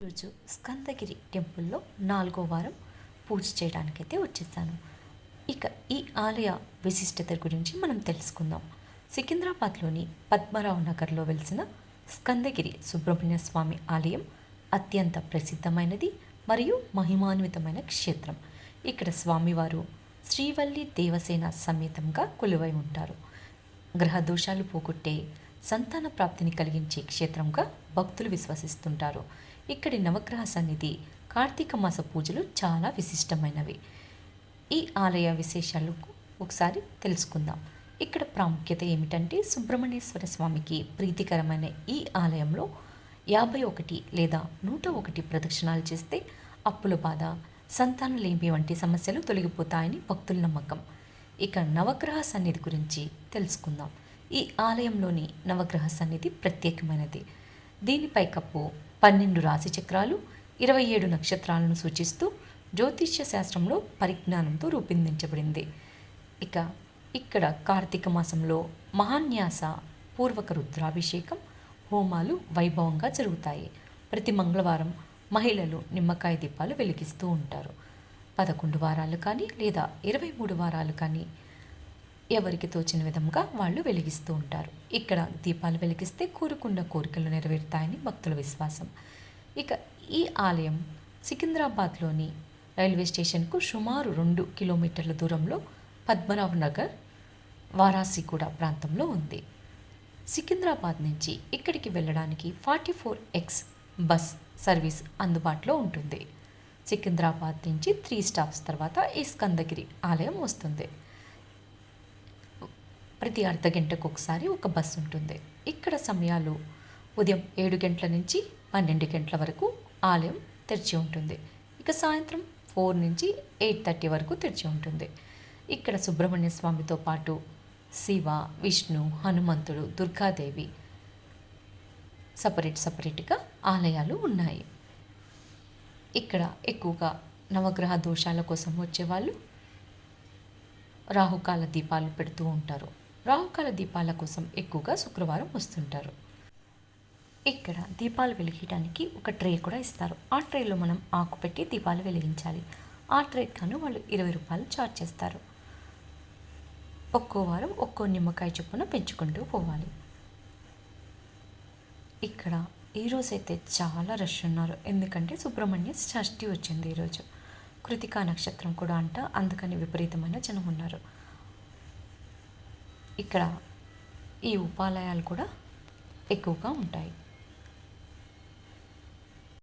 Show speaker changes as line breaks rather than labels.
ఈరోజు స్కందగిరి టెంపుల్లో 4వ వారం పూజ చేయడానికైతే వచ్చేసాను. ఇక ఈ ఆలయ విశిష్టత గురించి మనం తెలుసుకుందాం. సికింద్రాబాద్లోని పద్మరావు నగర్లో వెలిసిన స్కందగిరి సుబ్రహ్మణ్య స్వామి ఆలయం అత్యంత ప్రసిద్ధమైనది మరియు మహిమాన్వితమైన క్షేత్రం. ఇక్కడ స్వామివారు శ్రీవల్లి దేవసేన సమేతంగా కొలువై ఉంటారు. గ్రహ దోషాలు పోగొట్టే సంతాన ప్రాప్తిని కలిగించే క్షేత్రంగా భక్తులు విశ్వసిస్తుంటారు. ఇక్కడి నవగ్రహ సన్నిధి కార్తీక మాస పూజలు చాలా విశిష్టమైనవి. ఈ ఆలయ విశేషాలకు ఒకసారి తెలుసుకుందాం. ఇక్కడ ప్రాముఖ్యత ఏమిటంటే సుబ్రహ్మణ్యేశ్వర స్వామికి ప్రీతికరమైన ఈ ఆలయంలో 51 లేదా 101 ప్రదక్షిణాలు చేస్తే అప్పుల బాధ, సంతానలేమి వంటి సమస్యలు తొలగిపోతాయని భక్తుల నమ్మకం. ఇక నవగ్రహ సన్నిధి గురించి తెలుసుకుందాం. ఈ ఆలయంలోని నవగ్రహ సన్నిధి ప్రత్యేకమైనది. దీనిపై కప్పు 12 రాశి చక్రాలు, 27 నక్షత్రాలను సూచిస్తూ జ్యోతిష్య శాస్త్రంలో పరిజ్ఞానంతో రూపొందించబడింది. ఇక్కడ కార్తీక మాసంలో మహాన్యాస పూర్వక రుద్రాభిషేకం హోమాలు వైభవంగా జరుగుతాయి. ప్రతి మంగళవారం మహిళలు నిమ్మకాయ దీపాలు వెలిగిస్తూ ఉంటారు. 11 వారాలు కానీ లేదా 23 వారాలు కానీ ఎవరికి తోచిన విధంగా వాళ్ళు వెలిగిస్తూ ఉంటారు. ఇక్కడ దీపాలు వెలిగిస్తే కోరుకున్న కోరికలు నెరవేరుతాయని భక్తుల విశ్వాసం. ఇక ఈ ఆలయం సికింద్రాబాద్లోని రైల్వే స్టేషన్కు సుమారు 2 కిలోమీటర్ల దూరంలో పద్మరావు నగర్ వారాసిగూడ ప్రాంతంలో ఉంది. సికింద్రాబాద్ నుంచి ఇక్కడికి వెళ్ళడానికి 44X బస్ సర్వీస్ అందుబాటులో ఉంటుంది. సికింద్రాబాద్ నుంచి 3 స్టాప్స్ తర్వాత ఈ స్కందగిరి ఆలయం వస్తుంది. ప్రతి అర్ధ గంటకు ఒకసారి ఒక బస్సు ఉంటుంది. ఇక్కడ సమయాలు ఉదయం 7 గంటల నుంచి 12 గంటల వరకు ఆలయం తెరిచి ఉంటుంది. ఇక సాయంత్రం 4 నుంచి 8:30 వరకు తెరిచి ఉంటుంది. ఇక్కడ సుబ్రహ్మణ్య స్వామితో పాటు శివ, విష్ణు, హనుమంతుడు, దుర్గాదేవి సపరేట్గా ఆలయాలు ఉన్నాయి. ఇక్కడ ఎక్కువగా నవగ్రహ దోషాల కోసం వచ్చేవాళ్ళు రాహుకాల దీపాలు పెడుతూ ఉంటారు. రాహుకాల దీపాల కోసం ఎక్కువగా శుక్రవారం వస్తుంటారు. ఇక్కడ దీపాలు వెలిగించడానికి ఒక ట్రే కూడా ఇస్తారు. ఆ ట్రేలో మనం ఆకు పెట్టి దీపాలు వెలిగించాలి. ఆ ట్రేకు వాళ్ళు 20 రూపాయలు ఛార్జ్ చేస్తారు. ఒక్కో వారం ఒక్కో నిమ్మకాయ చొప్పున పెంచుకుంటూ పోవాలి. ఇక్కడ ఈరోజైతే చాలా రష్ ఉన్నారు. ఎందుకంటే సుబ్రహ్మణ్య షష్ఠి వచ్చింది ఈరోజు. కృతికా నక్షత్రం కూడా అంట, అందుకని విపరీతమైన జనం ఉన్నారు. ఇక్కడ ఈ ఉపాలయాలు కూడా ఎక్కువగా ఉంటాయి.